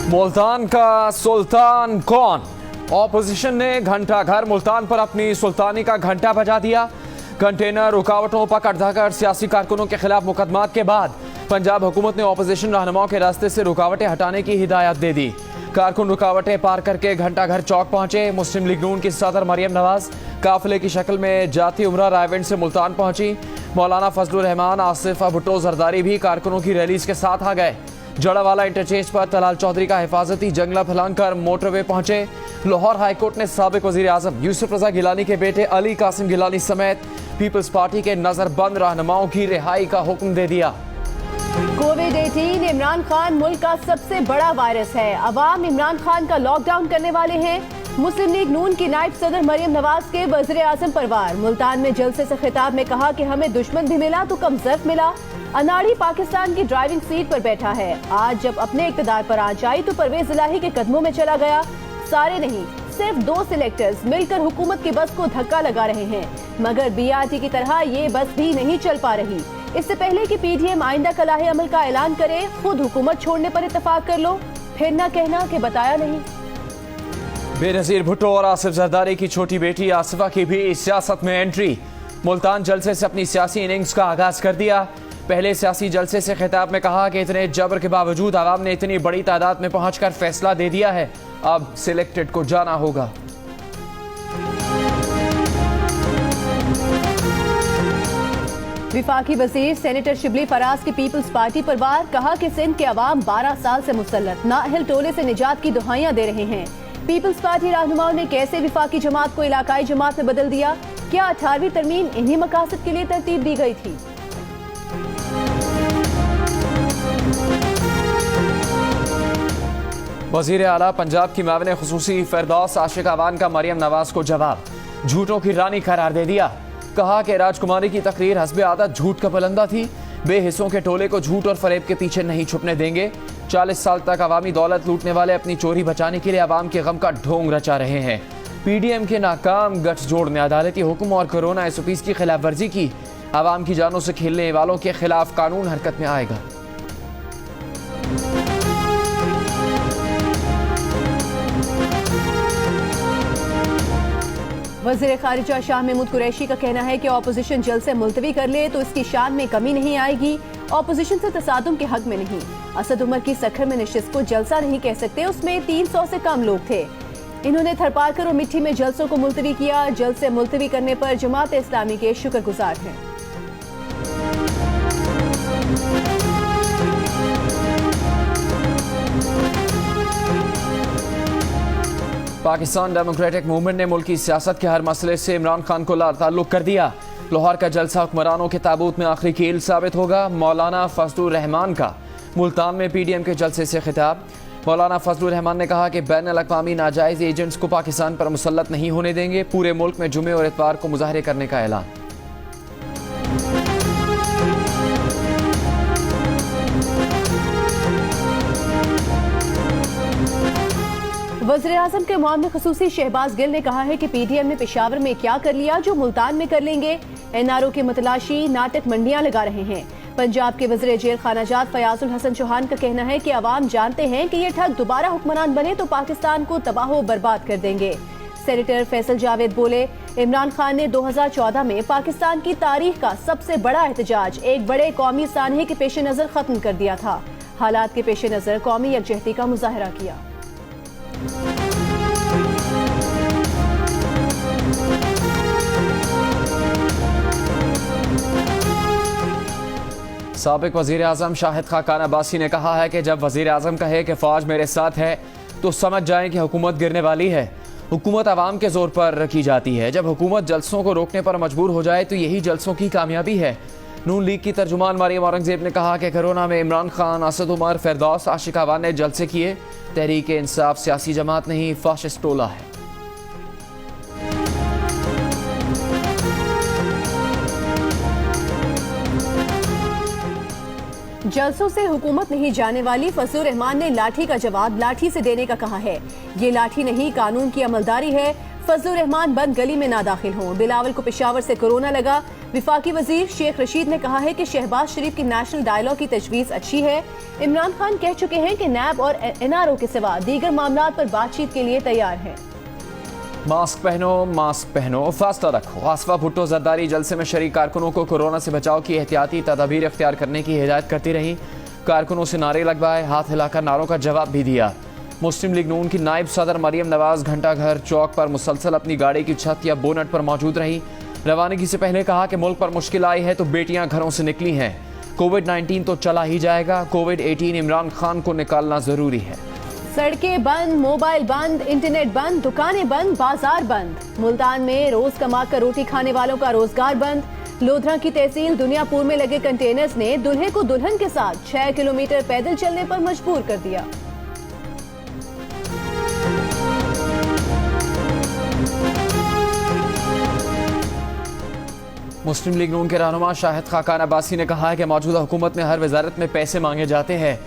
मुल्तान का सुल्तान कौन? ऑपोजिशन ने घंटा घर मुल्तान पर अपनी सुल्तानी का घंटा बजा दिया। कंटेनर रुकावटों पकड़ धकड़ सियासी कारकुनों के खिलाफ मुकदमात के बाद पंजाब हुकूमत ने ऑपोजिशन रहनुमाओं के रास्ते से रुकावटें हटाने की हिदायत दे दी। कारकुन रुकावटें पार करके घंटा घर चौक पहुंचे। मुस्लिम लीग नून की सदर मरियम नवाज काफिले की शक्ल में जाती उमरा रायविंड से मुल्तान पहुंची। मौलाना फजलुर रहमान, आसिफा भुट्टो जरदारी भी कारकुनों की रैलीज के साथ आ गए। जड़ावाला इंटरचेंज पर तलाल चौधरी का हिफाजती जंगला फैलाकर मोटरवे पहुंचे। लाहौर हाईकोर्ट ने साबिक वजीर आजम यूसुफ रजा गिलानी के बेटे अली कासिम गिलानी समेत पीपल्स पार्टी के नजरबंद रहनुमाओं की रिहाई का हुक्म दे दिया। कोविड-18 इमरान खान मुल्क का सबसे बड़ा वायरस है। अवाम इमरान खान का लॉकडाउन करने वाले हैं। मुस्लिम लीग नून की नायब सदर मरियम नवाज के वज़ीर आज़म परवार मुल्तान में जलसे से खिताब में कहा कि हमें दुश्मन भी मिला तो कम ज़र्फ मिला। अनाड़ी पाकिस्तान की ड्राइविंग सीट पर बैठा है। आज जब अपने इक़्तिदार पर आ जाई तो परवेज इलाही के कदमों में चला गया। सारे नहीं, सिर्फ 2 सिलेक्टर्स मिलकर हुकूमत की बस को धक्का लगा रहे हैं, मगर बीआरटी की तरह ये बस भी नहीं चल पा रही। इससे पहले कि पीडीएम आइंदा कलाहे अमल का ऐलान करे, खुद हुकूमत छोड़ने पर इत्तेफाक कर लो, फिर न कहना कि बताया नहीं। बेनजीर भुट्टो और आसिफ जरदारी की छोटी बेटी आसिफा की भी सियासत में एंट्री। मुल्तान जलसे से अपनी सियासी इनिंग्स का आगाज कर दिया। पहले सियासी जलसे से खिताब में कहा कि इतने जबर के बावजूद आवाम ने इतनी बड़ी तादाद में पहुंचकर फैसला दे दिया है, अब सिलेक्टेड को जाना होगा। विफाकी वजीर सेनेटर शिबली फराज की पीपल्स पार्टी पर वार, कहा कि सिंध के अवाम 12 साल से मुसल्लत नाअहल टोले से निजात की दुहाइयां दे रहे हैं। पीपल्स पार्टी रहनुमाओं ने कैसे विफाकी जमात को इलाकाई जमात में बदल दिया? क्या 18वीं तरमीम इन्हीं मकासद के लिए तरतीब दी गई थी? वजीर आला पंजाब की माविन खुसूसी फिरदौस आशिक अवान का मरियम नवाज को जवाब, झूठों की रानी करार दे दिया। कहा कि राजकुमारी की तकरीर हस्बे आदत झूठ का पलंदा थी। बेहिस्सों के टोले को झूठ और फरेब के पीछे नहीं छुपने देंगे। 40 साल तक अवामी दौलत लूटने वाले अपनी चोरी बचाने के लिए अवाम के गम का ढोंग रचा रहे हैं। पीडीएम के नाकाम गठजोड़ ने अदालती हुक्म और कोरोना SOPs की खिलाफ वर्जी की। अवाम की जानों से खेलने वालों के खिलाफ कानून हरकत में आएगा। वज़ीर खारिजा शाह महमूद कुरैशी का कहना है कि ऑपोजिशन जल्द से मुलतवी कर ले तो इसकी शान में कमी नहीं आएगी। ऑपोजिशन से तसादुम के हक में नहीं। असद उमर की सखर में नशिस्त को जलसा नहीं कह सकते, उसमें 300 से कम लोग थे। इन्होंने थरपारकर और मिट्टी में जलसों को मुलतवी किया। जल्द से मुलतवी करने पर जमात इस्लामी के शुक्रगुजार हैं। पाकिस्तान डेमोक्रेटिक मूवमेंट ने मुल्क की सियासत के हर मसले से इमरान खान को ताल्लुक कर दिया। लाहौर का जलसा हुक्मरानों के ताबूत में आखिरी कील साबित होगा। मौलाना फजलुर रहमान का मुल्तान में पीडीएम के जलसे से खिताब। मौलाना फजलुर रहमान ने कहा कि बैन-अल-अक़वामी नाजायज़ एजेंट्स को पाकिस्तान पर मुसल्लत नहीं होने देंगे। पूरे मुल्क में जुमे और इतवार को मुजाहरे करने का ऐलान। वज़ीर आज़म के मुआविन खुसूसी शहबाज गिल ने कहा है कि पीडीएम ने पेशावर में क्या कर लिया जो मुल्तान में कर लेंगे। एनआरओ के मतलाशी नाटक मंडियां लगा रहे हैं। पंजाब के वज़ीर जेल खानाजात फयाजुल हसन चौहान का कहना है कि अवाम जानते हैं कि ये ठग दोबारा हुक्मरान बने तो पाकिस्तान को तबाह बर्बाद कर देंगे। सेनेटर फैसल जावेद बोले, इमरान खान ने 2014 में पाकिस्तान की तारीख का सबसे बड़ा एहतजाज एक बड़े कौमी सानहे के पेश नज़र खत्म कर दिया था। हालात के पेश नज़र कौमी यकजहती का मुजाहरा किया। साबिक वजीर आजम शाहिद खाकान अब्बासी ने कहा है कि जब वजीर आजम कहे कि फौज मेरे साथ है तो समझ जाएं कि हुकूमत गिरने वाली है। हुकूमत आवाम के जोर पर की जाती है। जब हुकूमत जलसों को रोकने पर मजबूर हो जाए तो यही जलसों की कामयाबी है। नून लीग की तर्जुमान मरियम औरंगजेब ने कहा कि कोरोना में इमरान खान, असद उमर, फिरदौस आशिक अवान ने जलसे किए। तहरीक इंसाफ सियासी जमात नहीं, फाशिस्ट टोला है। जलसों से हुकूमत नहीं जाने वाली। फजलुर रहमान ने लाठी का जवाब लाठी से देने का कहा है। ये लाठी नहीं, कानून की अमलदारी है। फजलुर रहमान बंद गली में ना दाखिल हों। बिलावल को पेशावर से कोरोना लगा। विफाकी वजीर शेख रशीद ने कहा है कि शहबाज शरीफ की नेशनल डायलॉग की तजवीज़ अच्छी है। इमरान खान कह चुके हैं कि नैब और NRO के सिवा दीगर मामलात पर बातचीत के लिए तैयार हैं। मास्क पहनो, फासला रखो। आसफा भुट्टो जरदारी जलसे में शरीक कारकुनों को कोरोना से बचाव की एहतियाती तदाबीर इख्तियार करने की हिदायत करती रही। कारकुनों से नारे लगवाए, हाथ हिलाकर नारों का जवाब भी दिया। मुस्लिम लीग नून की नायब सदर मरियम नवाज घंटा घर चौक पर मुसलसल अपनी गाड़ी की छत या बोनट पर मौजूद रही। रवानगी से पहले कहा कि मुल्क पर मुश्किल आई है तो बेटियां घरों से निकली हैं। कोविड-19 तो चला ही जाएगा, कोविड-18 इमरान खान को निकालना जरूरी है। सड़कें बंद, मोबाइल बंद, इंटरनेट बंद, दुकानें बंद, बाजार बंद। मुल्तान में रोज कमाकर रोटी खाने वालों का रोजगार बंद। लोधरा की तहसील दुनियापुर में लगे कंटेनर्स ने दुल्हे को दुल्हन के साथ 6 किलोमीटर पैदल चलने पर मजबूर कर दिया। मुस्लिम लीग नून के रहनुमा शाहिद खाकान अब्बासी ने कहा है कि मौजूदा हुकूमत में हर वजारत में पैसे मांगे जाते हैं।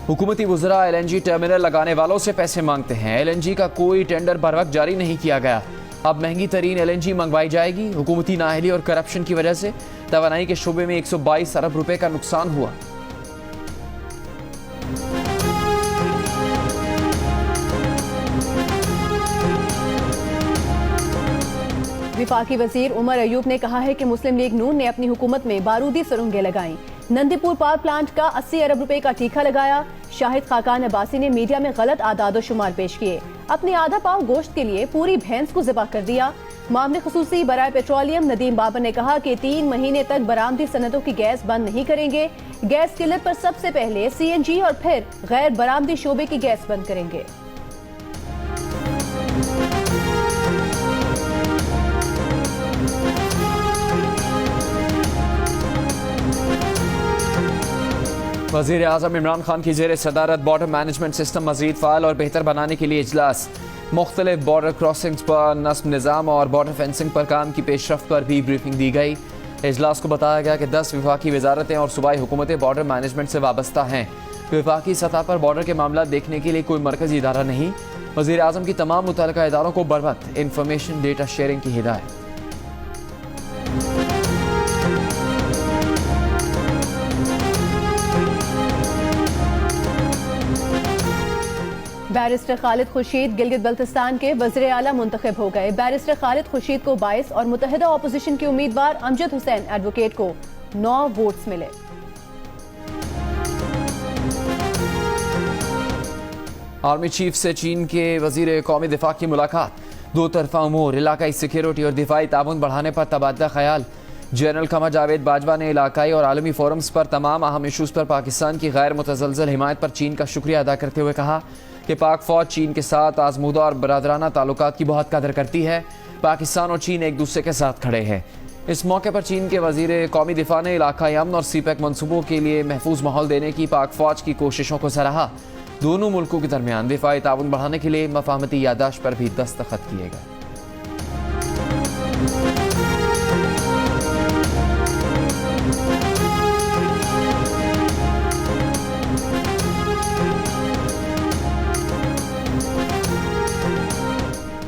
हुकूमती वज़रा LNG टर्मिनल लगाने वालों से पैसे मांगते हैं। LNG का कोई टेंडर बर वक्त जारी नहीं किया गया। अब महंगी तरीन LNG मंगवाई जाएगी। हुकूमती नाअहली और करप्शन की वजह से तवानाई के शोबे में 122 अरब रुपए का नुकसान हुआ। विफाकी वजीर उमर अयूब ने कहा है कि मुस्लिम लीग नून ने अपनी हुकूमत में बारूदी सुरंगें लगाईं। नंदीपुर पावर प्लांट का 80 अरब रुपए का ठीका लगाया। शाहिद खाकान अब्बासी ने मीडिया में गलत आदाद शुमार पेश किए। अपने आधा पाव गोश्त के लिए पूरी भैंस को ज़िबा कर दिया। मामले खुसूसी बराए पेट्रोलियम नदीम बाबर ने कहा कि 3 महीने तक बरामदी सनतों की गैस बंद नहीं करेंगे। गैस किल्लत पर सबसे पहले CNG और फिर गैर बरामदी शोबे की गैस बंद करेंगे। वज़ीर आज़म इमरान खान की ज़ेर सदारत बॉर्डर मैनेजमेंट सिस्टम मज़ीद फ़ाल और बेहतर बनाने के लिए इजलास। मुख्तलिफ बॉर्डर क्रॉसिंग्स पर नस्ब निज़ाम और बॉर्डर फेंसिंग पर काम की पेशरफ्त पर भी ब्रीफिंग दी गई। इजलास को बताया गया कि 10 विफाकी वजारतें और सूबाई हुकूमतें बॉर्डर मैनेजमेंट से वाबस्ता हैं। विफाकी सतह पर बॉर्डर के मामला देखने के लिए कोई मरकज़ी इदारा नहीं। वज़ीर आज़म की तमाम मुतल्लिका इदारों को बर वक्त इंफॉर्मेशन डेटा शेयरिंग की हिदायत। बैरिस्टर खालिद खुर्शीद गिलगित बल्तिस्तान के वज़ीर आला मुंतखब हो गए। बैरिस्टर खालिद खुर्शीद को 22 और मुत्तहिदा अपोजिशन के उम्मीदवार अमजद हुसैन एडवोकेट को 9 वोट्स मिले। आर्मी चीफ से चीन के वज़ीर कौमी दिफा की मुलाकात। दो तरफा उमूर, इलाकाई सिक्योरिटी और दिफाई ताउन बढ़ाने पर तबादला ख्याल। जनरल कमर जावेद बाजवा ने इलाकाई और आलमी फोरम्स पर तमाम अहम इशूज़ पर पाकिस्तान की गैर मुतज़लज़ल हिमायत पर चीन का शुक्रिया अदा करते हुए कहा कि पाक फ़ौज चीन के साथ आज़मूदा और बरादराना ताल्लुकात की बहुत कदर करती है। पाकिस्तान और चीन एक दूसरे के साथ खड़े हैं। इस मौके पर चीन के वज़ीर कौमी दिफा ने इलाकाई अमन और CPEC मनसूबों के लिए महफूज माहौल देने की पाक फ़ौज की कोशिशों को सराहा। दोनों मुल्कों के दरमियान दिफाई ताउन बढ़ाने के लिए मफाहमती यादाश्त पर भी दस्तखत किए गए।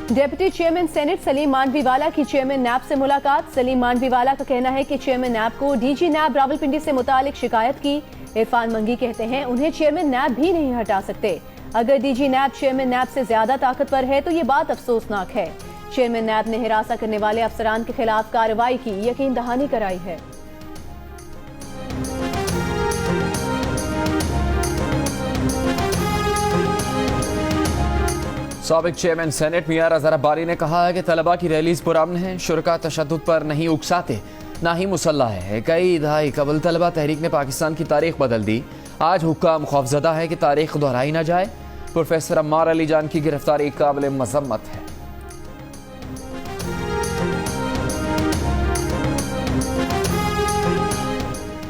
Deputy chairman senate Salim Mandviwalla की चेयरमैन नैब से मुलाकात। सलीम मानवीवाला का कहना है कि चेयरमैन नैब को DG नैब रावलपिंडी से मुतालिक शिकायत की। इरफान मंगी कहते हैं उन्हें चेयरमैन नैब भी नहीं हटा सकते। अगर DG नैब चेयरमैन नैब से ज्यादा ताकतवर है तो ये बात अफसोसनाक है। चेयरमैन नैब ने हिरासा करने वाले अफसरान के खिलाफ कार्रवाई की यकीन दहानी कराई है। साबिक चेयरमैन सेनेट मियां रज़ा रब्बानी ने कहा है कि तलबा की रैलीज पुरअमन है, शुरका तशद्दुद पर नहीं उकसाते, ना ही मुसल्ला है। कई दहाई कबल तलबा तहरीक ने पाकिस्तान की तारीख बदल दी। आज हुक्काम खौफजदा है कि तारीख दोहराई ना जाए। प्रोफेसर अम्मार अली जान की गिरफ्तारी काबिल मजम्मत है।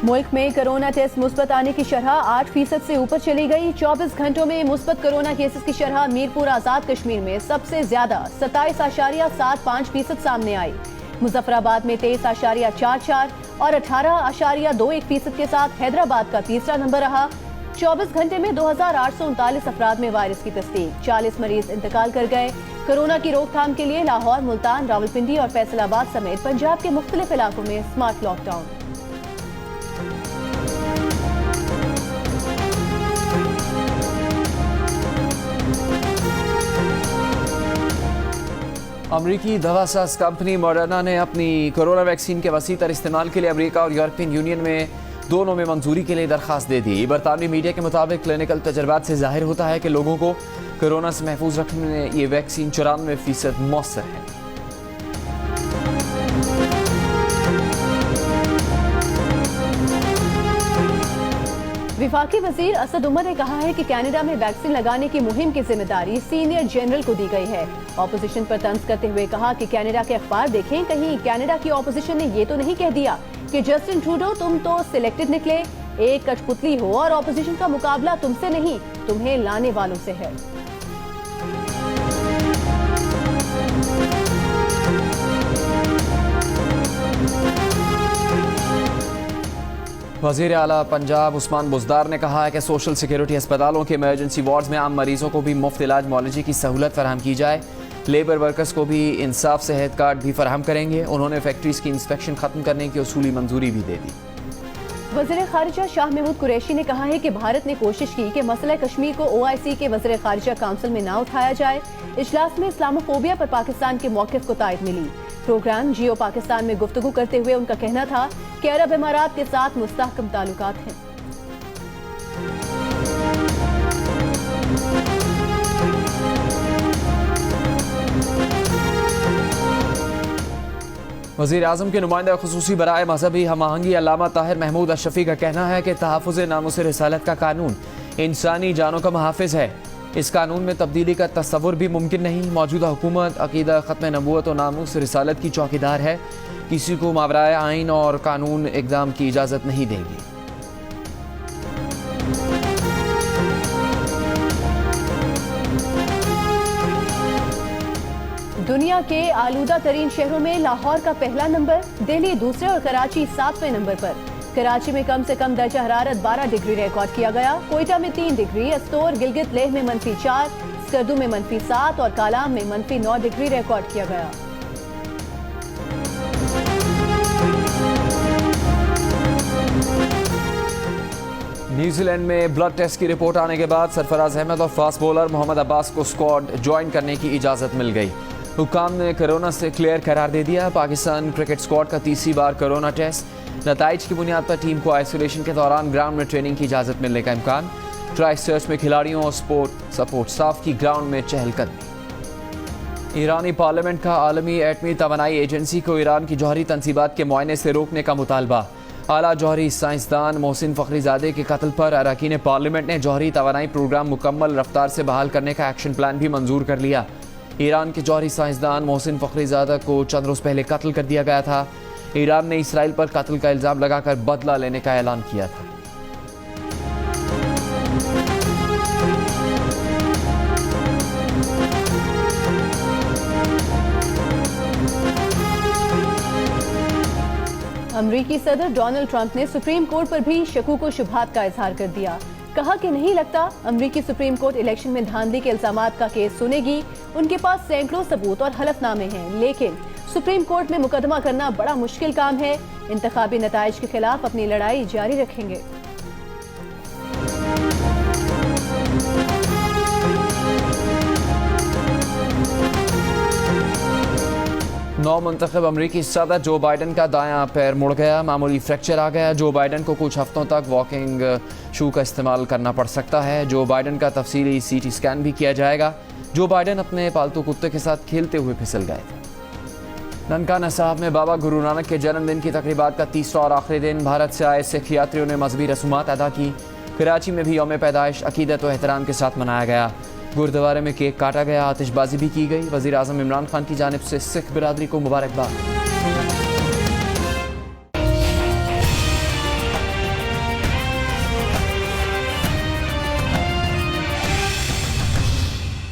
मुल्क में कोरोना टेस्ट मुस्बत आने की शरह 8% से ऊपर चली गई। 24 घंटों में मुस्बत कोरोना केसेस की शरह मीरपुर आजाद कश्मीर में सबसे ज्यादा 27.75% सामने आई। मुजफ्फराबाद में 23.44 और 18.21% के साथ हैदराबाद का तीसरा नंबर रहा। 24 घंटे में 2839 अफराद में वायरस की तस्दीक, 40 मरीज इंतकाल कर गए। कोरोना की रोकथाम के लिए लाहौर, मुल्तान, रावलपिंडी और फैसलाबाद समेत पंजाब के मुख्तलिफ इलाकों में स्मार्ट लॉकडाउन। अमरीकी दवासाज कंपनी मॉडर्ना ने अपनी कोरोना वैक्सीन के वसी तर इस्तेमाल के लिए अमेरिका और यूरोपियन यूनियन में दोनों में मंजूरी के लिए दरखास्त दे दी। बरतानवी मीडिया के मुताबिक क्लिनिकल तजर्बात से जाहिर होता है कि लोगों को कोरोना से महफूज रखने में ये वैक्सीन 94% मौसर है। विफाकी वजीर असद उमर ने कहा है कि कनाडा में वैक्सीन लगाने की मुहिम की जिम्मेदारी सीनियर जनरल को दी गई है। ऑपोजिशन पर तंज करते हुए कहा कि कनाडा के अखबार देखें, कहीं कनाडा की ऑपोजिशन ने ये तो नहीं कह दिया कि जस्टिन ट्रूडो तुम तो सिलेक्टेड निकले, एक कठपुतली हो और ऑपोजिशन का मुकाबला तुमसे नहीं, तुम्हें लाने वालों से है। वज़ीर आला पंजाब उस्मान बुज़दार ने कहा है कि सोशल सिक्योरिटी अस्पतालों के इमरजेंसी वार्ड्स में आम मरीजों को भी मुफ्त इलाज मुआलजे की सहूलत फराहम की जाए। लेबर वर्कर्स को भी इंसाफ सेहत कार्ड भी फराहम करेंगे। उन्होंने फैक्ट्रीज की इंस्पेक्शन खत्म करने की उसूली मंजूरी भी दे दी। वज़ीर खारिजा शाह महमूद कुरैशी ने कहा है कि भारत ने कोशिश की कि मसला कश्मीर को OIC के वज़ीर खारिजा काउंसिल में ना उठाया जाए। इजलास में इस्लामोफोबिया पर पाकिस्तान के मौक़िफ़ को तायद मिली। प्रोग्राम जियो पाकिस्तान में गुफ्तगू करते हुए उनका कहना था कि अरब इमारात के साथ मुस्तहकम ताल्लुकात हैं। वज़ीर आज़म के नुमाइंदा ख़ुसूसी बराए मजहबी हम आहंगी अल्लामा ताहिर महमूद अशरफी का कहना है कि तहफ़्फ़ुज़ नामुस रिसालत का कानून इंसानी जानों का मुहाफ़िज़ है। इस कानून में तब्दीली का तस्वुर भी मुमकिन नहीं। मौजूदा हुकूमत अक़ीदा ख़त्म नबूवत और नामुस रिसालत की चौकीदार है। किसी को मावराए आइन और कानून इक़दाम की इजाज़त नहीं देंगी। दुनिया के आलूदा तरीन शहरों में लाहौर का पहला नंबर, दिल्ली दूसरे और कराची 7वें नंबर पर। कराची में कम से कम दर्जा हरारत 12 डिग्री रिकॉर्ड किया गया। कोयटा में 3 डिग्री, अस्तोर, गिलगित लेह में -4, स्कर्दू में -7 और कालाम में -9 डिग्री रिकॉर्ड किया गया। न्यूजीलैंड में ब्लड टेस्ट की रिपोर्ट आने के बाद सरफराज अहमद और फास्ट बॉलर मोहम्मद अब्बास को स्क्वाड ज्वाइन करने की इजाज़त मिल गई। हुकाम ने कोरोना से क्लियर करार दे दिया। पाकिस्तान क्रिकेट स्क्वाड का तीसरी बार कोरोना टेस्ट। नताइज की बुनियाद पर टीम को आइसोलेशन के दौरान ग्राउंड में ट्रेनिंग की इजाज़त मिलने का इम्कान। क्राइस्टचर्च में खिलाड़ियों और सपोर्ट स्टाफ की ग्राउंड में चहलकदमी। ईरानी पार्लियामेंट का आलमी एटमी तवानाई एजेंसी को ईरान की जौहरी तनसीबात के मुआयने से रोकने का मुतालबा। आला जौहरी साइंसदान मोहसिन फ़खरीज़ादे के कत्ल पर अरकान पार्लियामेंट ने जौहरी तवानाई प्रोग्राम मुकम्मल रफ्तार से बहाल करने का एक्शन प्लान भी मंजूर कर लिया। ईरान के जौहरी साइंसदान मोहसिन फ़खरीज़ादा को चंद रोज़ पहले कत्ल कर दिया गया था। ईरान ने इसराइल पर कत्ल का इल्ज़ाम लगाकर बदला लेने का ऐलान किया था। अमरीकी सदर डोनाल्ड ट्रंप ने सुप्रीम कोर्ट पर भी शकूक व शुबहात का इजहार कर दिया। कहा कि नहीं लगता अमरीकी सुप्रीम कोर्ट इलेक्शन में धांधली के इल्जामात का केस सुनेगी। उनके पास सैकड़ों सबूत और हलफनामे हैं, लेकिन सुप्रीम कोर्ट में मुकदमा करना बड़ा मुश्किल काम है। इंतखाबी नताइज के खिलाफ अपनी लड़ाई जारी रखेंगे। नौ मुंतखब अमरीकी सदर जो बाइडन का दायां पैर मुड़ गया, मामूली फ्रैक्चर आ गया। जो बाइडन को कुछ हफ्तों तक वॉकिंग शू का इस्तेमाल करना पड़ सकता है। जो बाइडन का तफसीली CT स्कैन भी किया जाएगा। जो बाइडन अपने पालतू कुत्ते के साथ खेलते हुए फिसल गए थे। ननकाना साहब में बाबा गुरु नानक के जन्मदिन की तकरीबात का तीसरा और आखिरी दिन। भारत से आए सिख यात्रियों ने मजहबी रसूमात अदा की। कराची में भी यौम पैदाइश अकीदत व एहतराम के साथ मनाया गया। गुरुद्वारे में केक काटा गया, आतिशबाजी भी की गई। वज़ीर आज़म इमरान खान की जानिब से सिख बिरादरी को मुबारकबाद।